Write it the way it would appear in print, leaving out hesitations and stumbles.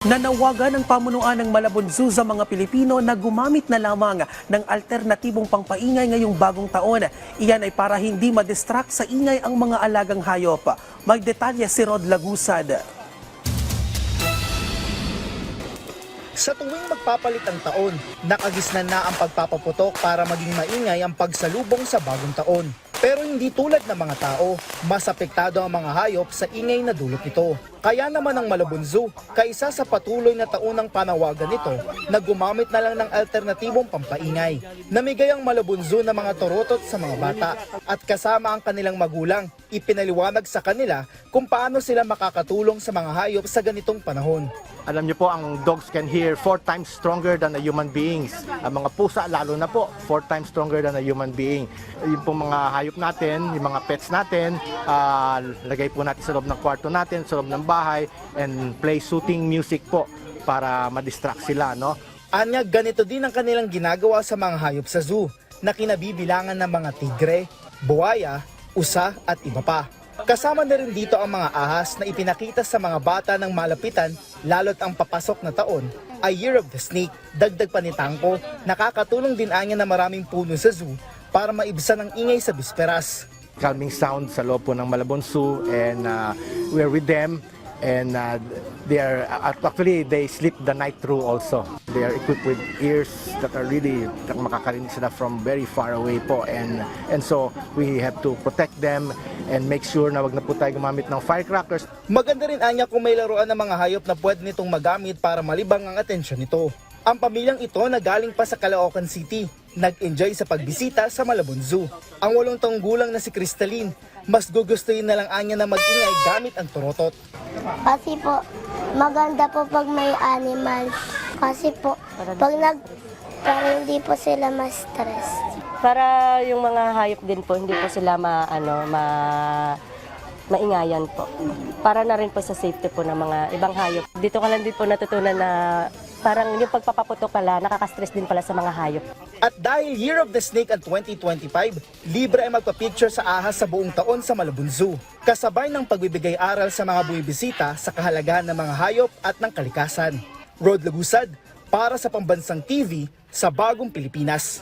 Nanawagan ng pamunuan ng Malabon Zoo sa mga Pilipino na gumamit na lamang ng alternatibong pampaingay ngayong bagong taon. Iyan ay para hindi madistract sa ingay ang mga alagang hayop. May detalye si Rod Lagusad. Sa tuwing magpapalit ang taon, nakagisnan na ang pagpapaputok para maging maingay ang pagsalubong sa bagong taon. Pero hindi tulad ng mga tao, mas apektado ang mga hayop sa ingay na dulot nito. Kaya naman ang Malabon Zoo, kaisa sa patuloy na taunang panawagan nito, na gumamit na lang ng alternatibong pampaingay. Namigay ang Malabon Zoo ng mga torotot sa mga bata at kasama ang kanilang magulang, ipinaliwanag sa kanila kung paano sila makakatulong sa mga hayop sa ganitong panahon. Alam niyo po, ang dogs can hear 4 times stronger than a human beings. Ang mga pusa lalo na po, 4 times stronger than a human being. Yung pong mga hayop natin, yung mga pets natin, lagay po natin sa loob ng kwarto natin, sa loob ng bahay, and play soothing music po para ma-distract sila, no? Anya, ganito din ang kanilang ginagawa sa mga hayop sa zoo, na kinabibilangan ng mga tigre, buwaya, usa at iba pa. Kasama na rin dito ang mga ahas na ipinakita sa mga bata ng malapitan, lalo't ang papasok na taon ay Year of the Snake. Dagdag pa ni Tangko, nakakatulong din anya na maraming puno sa zoo para maibsan ang ingay sa bisperas. Calming sound sa loob po ng Malabon Zoo, and we're with them, and they sleep the night through also. They are equipped with ears that are really makakarinig sila from very far away po, and so we have to protect them and make sure na wag na po tayo gumamit ng firecrackers. Maganda rin anya kung may laruan ng mga hayop na pwede nitong magamit para malibang ang atensyon nito. Ang pamilyang ito na galing pa sa Caloocan City, nag-enjoy sa pagbisita sa Malabon Zoo. Ang 8 taong gulang na si Crystalline, mas gugustuhin na lang anya na mag-ingay gamit ang torotot. Kasi po, maganda po pag may animals. Kasi po, para hindi po sila ma-stress. Para yung mga hayop din po, hindi po sila maingayan po. Para na rin po sa safety po ng mga ibang hayop. Dito ka lang din po natutunan na parang yung pagpapaputok pala, nakaka-stress din pala sa mga hayop. At dahil Year of the Snake ang 2025, libre ay magpa-picture sa ahas sa buong taon sa Malabon Zoo. Kasabay ng pagbibigay aral sa mga bumibisita sa kahalagahan ng mga hayop at ng kalikasan. Rod Lagusad, para sa Pambansang TV sa Bagong Pilipinas.